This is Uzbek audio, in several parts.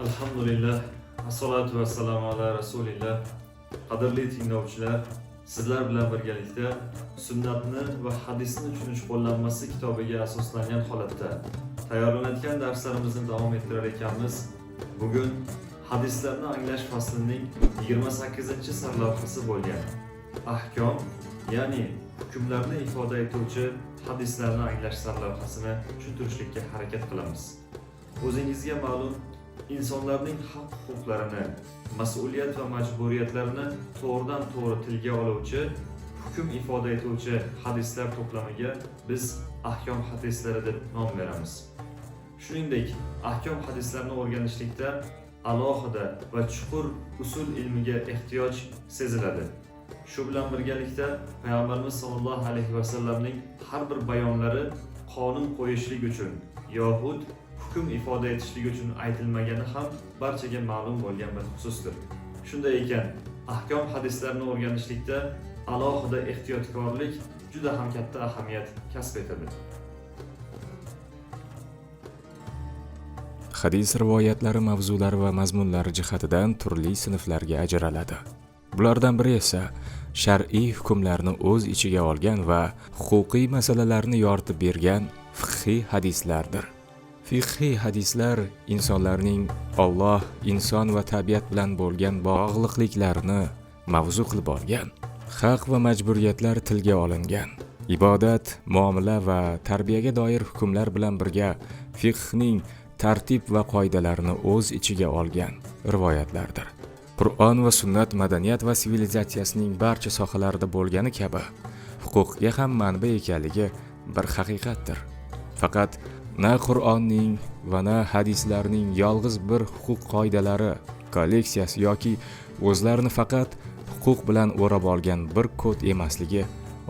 Alhamdulillah, assalatu vassalamu ala rasulillah. Qadrli tinglovchilar, sizlar bilan birgalikda sunnatni va hadisni tushunish qo'llanmasi kitobiga asoslangan holatda tayyorlanayotgan darslarimizni davom ettirar ekanmiz. Bugun hadislarni anglash faslining 28-sarlavhasi bo'lgan ahkom, ya'ni hukmlarni ifoda etuvchi hadislarni anglash sarlavhasini tushuntirishga harakat qilamiz. O'zingizga ma'lum, insonlarning haq-huquqlarini, mas'uliyat va majburiyatlarini to'g'ridan-to'g'ri tilga oluvchi, hukm ifoda etuvchi hadislar to'plamiga biz ahkom hadislari deb nom beramiz. Shuningdek, ahkom hadislarini o'rganishlikda alohida va chuqur usul ilmiga ehtiyoj seziladi. Shu bilan birgalikda Payg'ambarimiz sollallohu alayhi va sallamning har bir bayonlari qonun qo'yishlik uchun yoxud hukm ifoda etishlik uchun aytilmagani ham barchaga ma'lum bo'lgan bir xususdir. Shunday ekan, ahkom hadislarini o'rganishlikda alohida ehtiyotkorlik juda ham katta ahamiyat kasb etadi. Hadis rivoyatlari mavzulari va mazmunlari jihatidan turli sinflarga ajraladi. Bulardan biri esa shar'iy hukmlarni o'z ichiga olgan va huquqiy masalalarni yoritib bergan fiqhiy hadislardir. Fiqhiy hadislar insonlarning Alloh, inson va tabiat bilan bo'lgan bog'liqliklarini mavzu qilib olgan, haq va majburiyatlar tilga olingan, ibodat, muomala va tarbiyaga doir hukmlar bilan birga fiqhning tartib va qoidalarini o'z ichiga olgan rivoyatlardir. Qur'on va sunnat madaniyat va sivilizatsiyasining barcha sohalarida bo'lgani kabi huquqga ham manba ekanligi bir haqiqatdir. Faqat na Qur'onning va na hadislarning yolg'iz bir huquq qoidalari kolleksiyasi yoki o'zlarini faqat huquq bilan o'rab olgan bir kod emasligi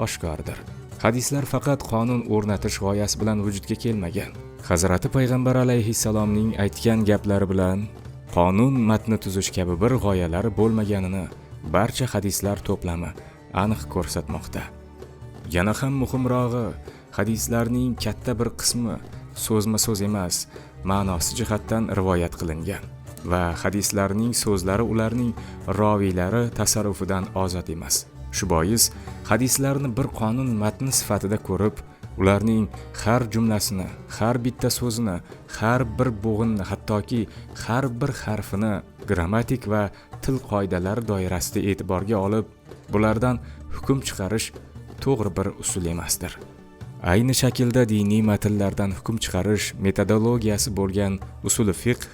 oshkordir. Hadislar faqat qonun o'rnatish g'oyasi bilan vujudga kelmagan. Hazrati Payg'ambar alayhissalomning aytgan gaplari bilan qonun matni tuzish kabi bir g'oyalari bo'lmaganini barcha hadislar to'plami aniq ko'rsatmoqda. Yana ham muhimrog'i, hadislarning katta bir qismi so'zma-so'z emas, ma'nosi jihatdan rivoyat qilingan va hadislarning so'zlari ularning roviylari tasarrufidan ozod emas. Shu bois hadislarni bir qonun matni sifatida ko'rib, ularning har jumlasini, har bitta so'zini, har bir bo'g'inni, hattoki har bir harfini grammatik va til qoidalari doirasida e'tiborga olib, bulardan hukm chiqarish to'g'ri bir usul emasdir. Ayni shaklda diniy matnlardan hukm chiqarish metodologiyasi bo'lgan usuli fiqh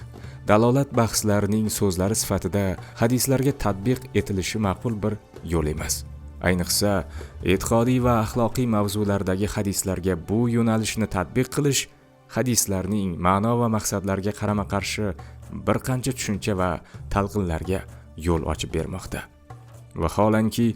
dalolat bahslarining so'zlari sifatida hadislarga tatbiq etilishi ma'qul bir yo'l emas. Ayniqsa, e'tiqodiy va axloqiy mavzulardagi hadislarga bu yo'nalishni tatbiq qilish hadislarning ma'no va maqsadlariga qarama-qarshi bir qancha tushuncha va talqinlarga yo'l ochib bermoqda. Vaholanki,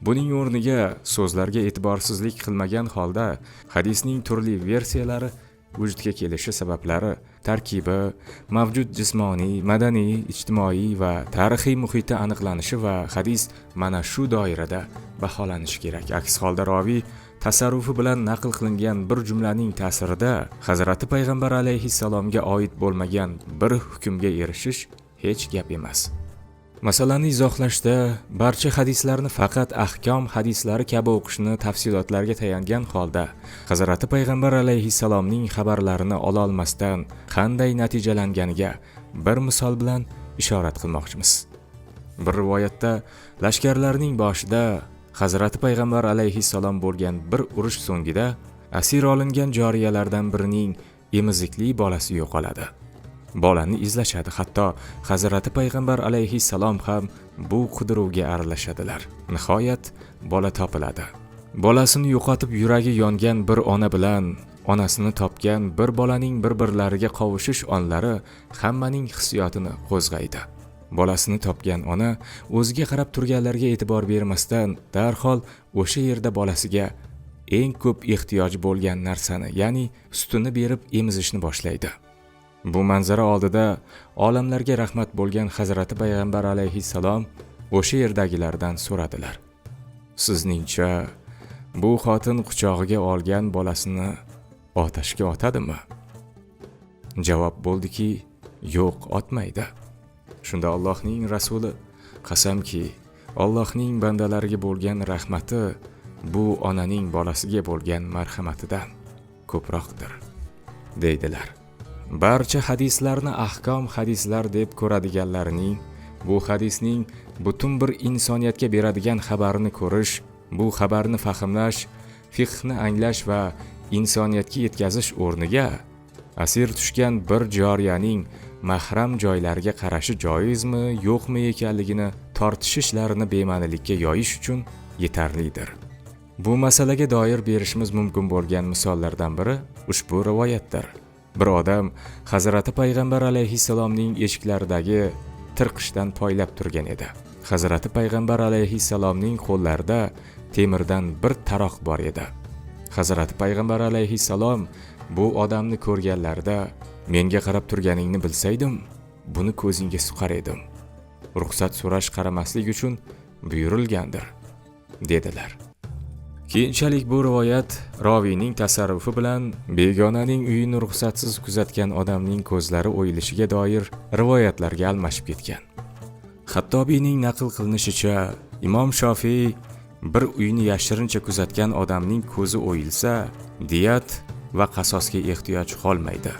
buning o'rniga so'zlarga e'tiborsizlik qilmagan holda hadisning turli versiyalari vujudga kelishi sabablari, tarkibi, mavjud jismoniy, madaniy, ijtimoiy va tarixiy muhiti aniqlanishi va hadis mana shu doirada baholanishi kerak. Aks holda roviy tasarrufi bilan naql qilingan bir jumlaning ta'sirida Hazrati Payg'ambar alayhissalomga oid bo'lmagan bir hukmga erishish hech gap emas. Masalani izohlashda barcha hadislarni faqat ahkom hadislari kabi o'qishni tafsilotlarga tayangan holda Hazrati Payg'ambar alayhissalomning xabarlarini ola olmasdan qanday natijalanganiga bir misol bilan ishorat qilmoqchimiz. Bir rivoyatda lashkarlarning boshida Hazrati Payg'ambar alayhissalom bo'lgan bir urush so'ngida asir olingan joriyalardan birining emizikli bolasi yo'qoladi. Bolani izlashadi, hatto Hazrati Payg'ambar alayhissalom ham bu qidiruvga aralashadilar. Nihoyat bola topiladi. Bolasini yo'qotib yuragi yongan bir ona bilan onasini topgan bir bolaning bir-birlariga qovushish onlari hammaning hissiyotini qo'zg'aydi. Bolasini topgan ona o'ziga qarab turganlarga e'tibor bermasdan darhol o'sha yerda bolasiga eng ko'p ehtiyoj bo'lgan narsani, ya'ni sutini berib emizishni boshlaydi. Bu manzara oldida olamlarga rahmat bo'lgan Hazrati Payg'ambar alayhissalom o'sha yerdagilardan so'radilar: "Sizningcha bu xotin quchog'iga olgan bolasini otashga otadimi?" Javob bo'ldiki, yo'q otmaydi. Shunda Allohning rasuli qasamki, Allohning bandalariga bo'lgan rahmati bu onaning bolasiga bo'lgan marhamatidan ko'proqdir, deydilar. Barcha hadislarni ahkom hadislar deb ko'radiganlarning bu hadisning butun bir insoniyatga beradigan xabarini ko'rish, bu xabarni fahmlash, fiqhni anglash va insoniyatga yetkazish o'rniga asir tushgan bir joriyaning mahram joylariga qarashi joizmi, yo'qmi ekanligini tortishishlarini bema'nilikka yoyish uchun yetarlidir. Bu masalaga doir berishimiz mumkin bo'lgan misollardan biri ushbu rivoyatdir. Bir odam Hazrati Payg'ambar alayhissalomning eshiklaridagi tirqishdan poylab turgan edi. Hazrati Payg'ambar alayhissalomning qo'llarida temirdan bir taroq bor edi. Hazrati Payg'ambar alayhissalom bu odamni ko'rganlarida, menga qarab turganingni bilsaydim, buni ko'zingga suqar edim. Ruxsat so'rash qaramaslik uchun buyurilgandir, dedilar. Keyinchalik bu rivoyat roviyning tasarrufi bilan begonaning uyini ruxsatsiz kuzatgan odamning ko'zlari o'yilishiga doir rivoyatlarga almashib ketgan. Xattobiyning naql qilinishicha, Imom Shofiy bir uyni yashirincha kuzatgan odamning ko'zi o'yilsa, diyat va qasosga ehtiyoj qolmaydi,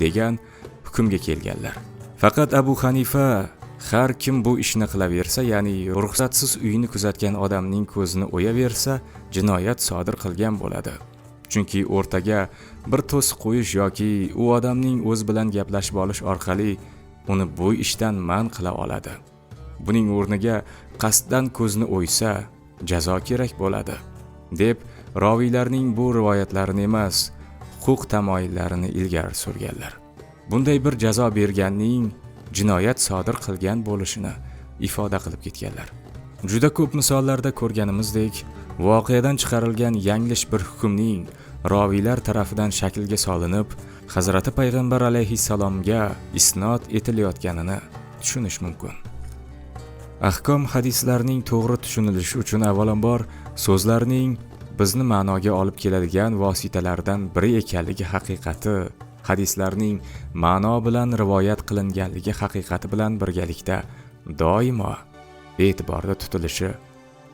degan hukmga kelganlar. Faqat Abu Hanifa har kim bu ishni qilaversa, ya'ni ruxsatsiz uyini kuzatgan odamning ko'zini o'yaversa, jinoyat sodir qilgan bo'ladi. Chunki o'rtaga bir to'siq qo'yish yoki u odamning o'z bilan gaplashib olish orqali uni bu ishdan man qila oladi. Buning o'rniga qasddan ko'zni o'ysa, jazo kerak bo'ladi, deb roviylarning bu rivoyatlarini emas, huquq tamoyillarini ilgari surganlar. Bunday bir jazo berganning jinoyat sodir qilgan bo'lishini ifoda qilib ketganlar. Juda ko'p misollarda ko'rganimizdek, voqeadan chiqarilgan yanglish bir hukmning roviylar tarafidan shaklga solinib, Hazrati Payg'ambar alayhissalomga isnod etilayotganini tushunish mumkin. Ahkom hadislarning to'g'ri tushunilishi uchun avvalambor so'zlarning bizni ma'noga olib keladigan vositalardan biri ekanligi haqiqati, hadislarning ma'no bilan rivoyat qilinganligi haqiqati bilan birgalikda doimo e'tiborda tutilishi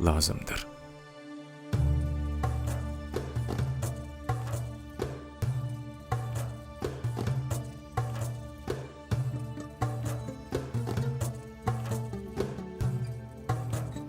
lozimdir.